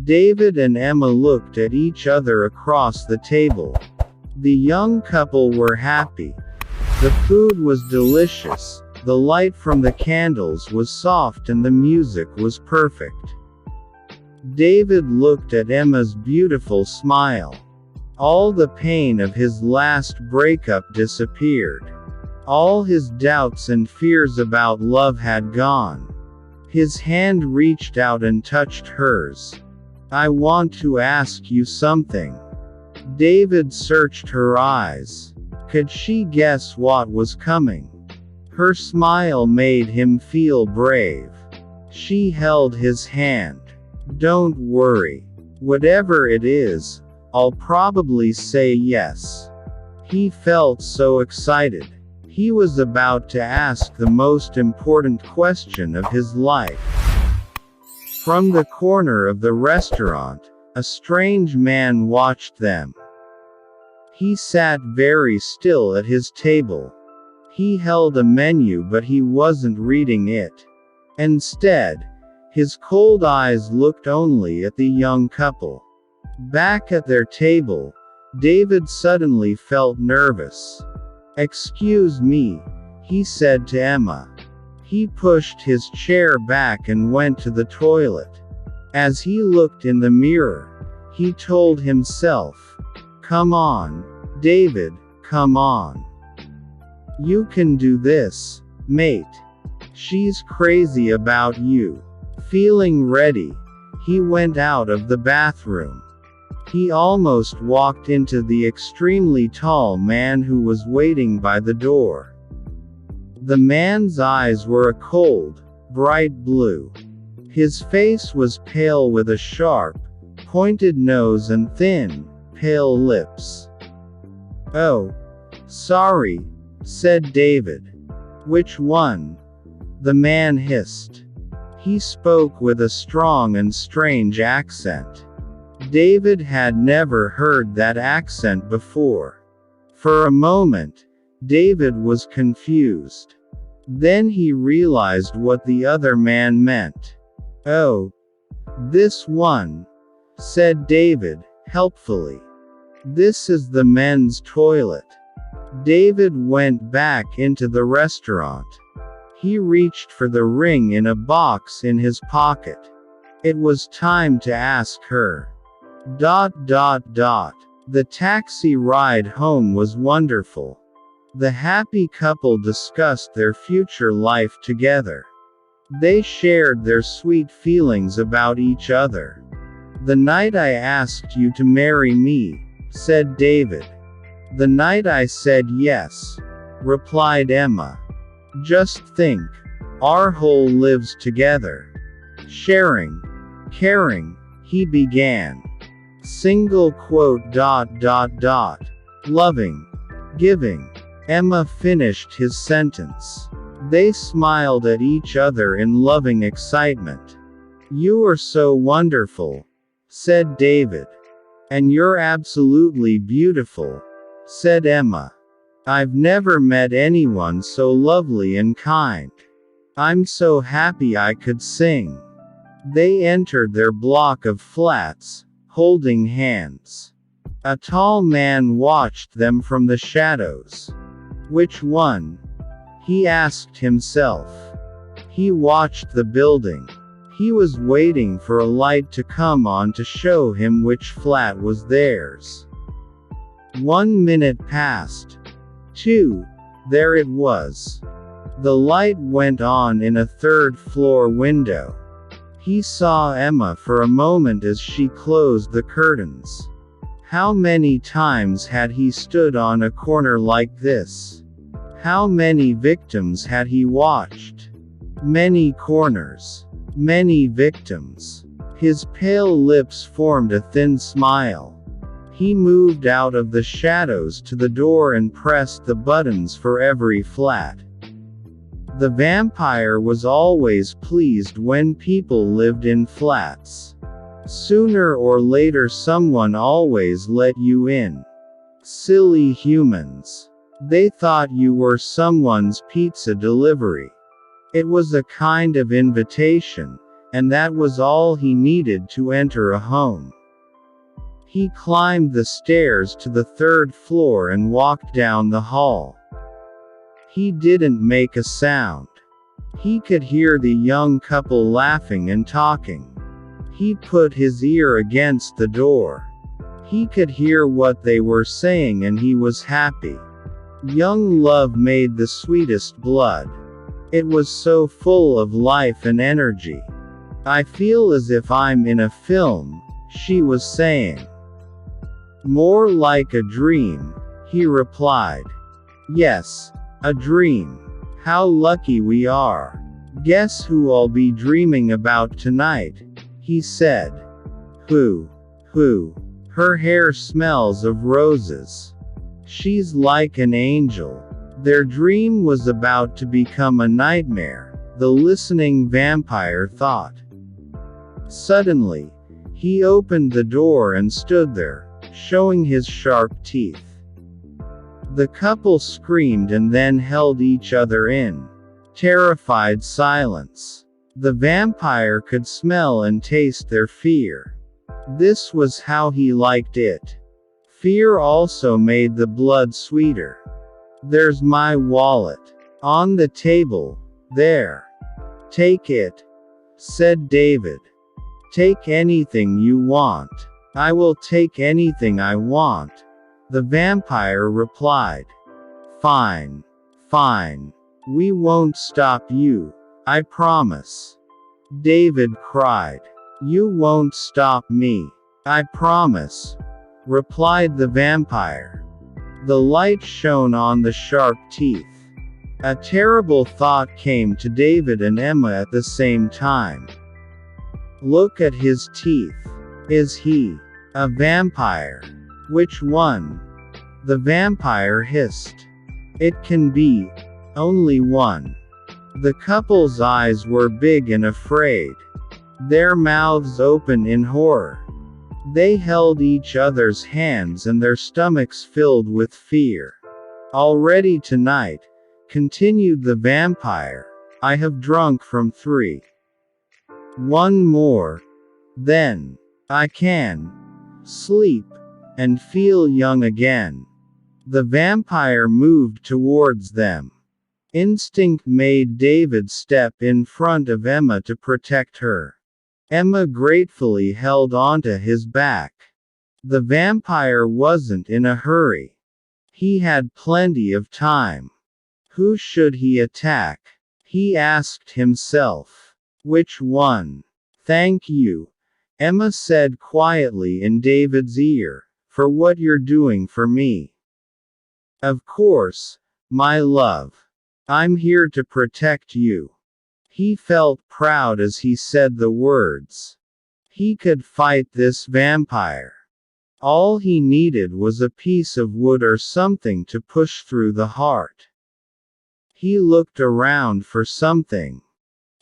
David and Emma looked at each other across the table. The young couple were happy. The food was delicious, the light from the candles was soft and the music was perfect. David looked at Emma's beautiful smile. All the pain of his last breakup disappeared. All his doubts and fears about love had gone. His hand reached out and touched hers. "I want to ask you something." David searched her eyes. Could she guess what was coming? Her smile made him feel brave. She held his hand. "Don't worry. Whatever it is, I'll probably say yes." He felt so excited. He was about to ask the most important question of his life. From the corner of the restaurant, a strange man watched them. He sat very still at his table. He held a menu but he wasn't reading it. Instead, his cold eyes looked only at the young couple. Back at their table, David suddenly felt nervous. "Excuse me," he said to Emma. He pushed his chair back and went to the toilet. As he looked in the mirror, he told himself, "Come on, David, come on. You can do this, mate. She's crazy about you." Feeling ready, he went out of the bathroom. He almost walked into the extremely tall man who was waiting by the door. The man's eyes were a cold, bright blue. His face was pale with a sharp, pointed nose and thin, pale lips. "Oh, sorry," said David. "Which one?" the man hissed. He spoke with a strong and strange accent. David had never heard that accent before. For a moment, David was confused. Then he realized what the other man meant. "Oh, this one," said David, helpfully. "This is the men's toilet." David went back into the restaurant. He reached for the ring in a box in his pocket. It was time to ask her. The taxi ride home was wonderful. The happy couple discussed their future life together. They shared their sweet feelings about each other. "The night I asked you to marry me," said David. "The night I said yes," replied Emma. "Just think, our whole lives together. Sharing, caring," he began. "Loving, giving." Emma finished his sentence. They smiled at each other in loving excitement. "You are so wonderful," said David. "And you're absolutely beautiful," said Emma. "I've never met anyone so lovely and kind. I'm so happy I could sing." They entered their block of flats, holding hands. A tall man watched them from the shadows. "Which one?" he asked himself. He watched the building. He was waiting for a light to come on to show him which flat was theirs. 1 minute passed. 2. There it was. The light went on in a third-floor window. He saw Emma for a moment as she closed the curtains. How many times had he stood on a corner like this? How many victims had he watched? Many corners. Many victims. His pale lips formed a thin smile. He moved out of the shadows to the door and pressed the buttons for every flat. The vampire was always pleased when people lived in flats. Sooner or later someone always let you in. Silly humans. They thought you were someone's pizza delivery. It was a kind of invitation, and that was all he needed to enter a home. He climbed the stairs to the 3rd floor and walked down the hall. He didn't make a sound. He could hear the young couple laughing and talking. He put his ear against the door. He could hear what they were saying and he was happy. Young love made the sweetest blood. It was so full of life and energy. I feel as if I'm in a film, she was saying. More like a dream, he replied. Yes, a dream. How lucky we are. Guess who I'll be dreaming about tonight, he said. Who? Her hair smells of roses. She's like an angel. Their dream was about to become a nightmare, the listening vampire thought. Suddenly, he opened the door and stood there, showing his sharp teeth. The couple screamed and then held each other in terrified silence. The vampire could smell and taste their fear. This was how he liked it. Fear also made the blood sweeter. There's my wallet. On the table, there. Take it, said David. Take anything you want. I will take anything I want, the vampire replied. Fine. We won't stop you, I promise. David cried. You won't stop me, I promise, replied the vampire. The light shone on the sharp teeth. A terrible thought came to David and Emma at the same time. Look at his teeth. Is he a vampire? Which one? The vampire hissed. It can be only one. The couple's eyes were big and afraid. Their mouths open in horror. They held each other's hands and their stomachs filled with fear. Already tonight, continued the vampire, I have drunk from 3. One more. Then, I can sleep and feel young again. The vampire moved towards them. Instinct made David step in front of Emma to protect her. Emma gratefully held onto his back. The vampire wasn't in a hurry. He had plenty of time. Who should he attack? He asked himself. Which one? Thank you, Emma said quietly in David's ear, for what you're doing for me. Of course, my love. I'm here to protect you. He felt proud as he said the words. He could fight this vampire. All he needed was a piece of wood or something to push through the heart. He looked around for something.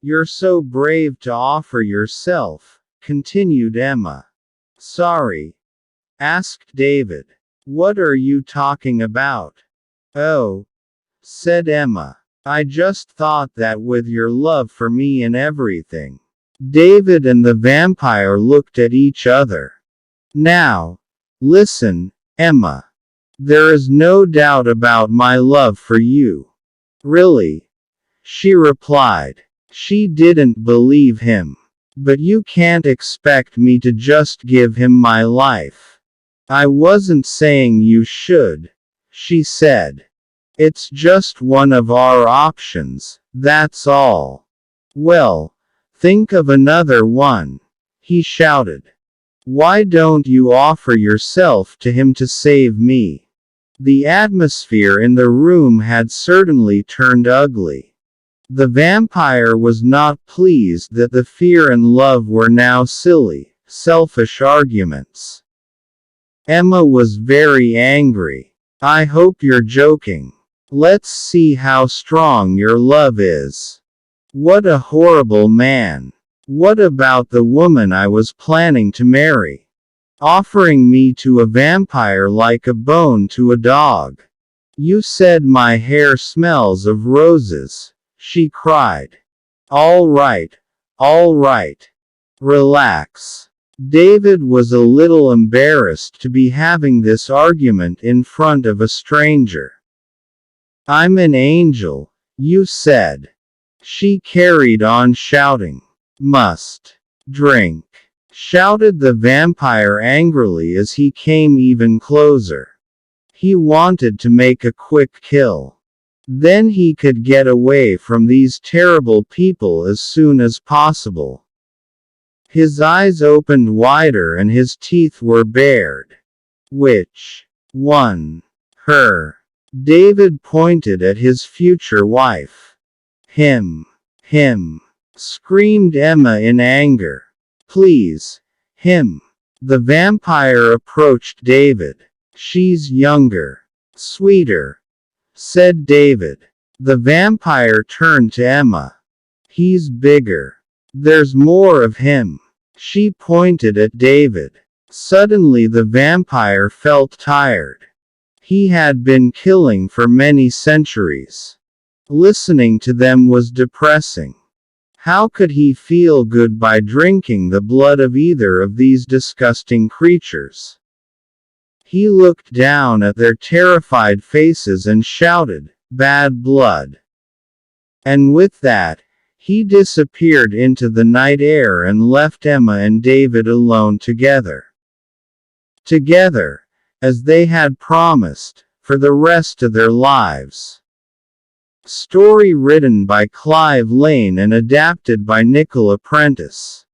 You're so brave to offer yourself, continued Emma. Sorry, asked David. What are you talking about? Oh, said Emma. I just thought that with your love for me and everything. David and the vampire looked at each other. Now, listen, Emma. There is no doubt about my love for you. Really? She replied. She didn't believe him. But you can't expect me to just give him my life. I wasn't saying you should, she said. It's just one of our options, that's all. Well, think of another one, he shouted. Why don't you offer yourself to him to save me? The atmosphere in the room had certainly turned ugly. The vampire was not pleased that the fear and love were now silly, selfish arguments. Emma was very angry. I hope you're joking. Let's see how strong your love is. What a horrible man. What about the woman I was planning to marry? Offering me to a vampire like a bone to a dog. You said my hair smells of roses, she cried. All right, All right. Relax. David was a little embarrassed to be having this argument in front of a stranger. I'm an angel, you said. She carried on shouting. Must drink, shouted the vampire angrily as he came even closer. He wanted to make a quick kill. Then he could get away from these terrible people as soon as possible. His eyes opened wider and his teeth were bared. Which one? Her. David pointed at his future wife. Him, screamed Emma in anger. Please, him. The vampire approached David. She's younger, sweeter, said David. The vampire turned to Emma. He's bigger. There's more of him. She pointed at David. Suddenly the vampire felt tired. He had been killing for many centuries. Listening to them was depressing. How could he feel good by drinking the blood of either of these disgusting creatures? He looked down at their terrified faces and shouted, "Bad blood!" And with that, he disappeared into the night air and left Emma and David alone together. Together, as they had promised, for the rest of their lives. Story written by Clive Lane and adapted by Nicola Prentice.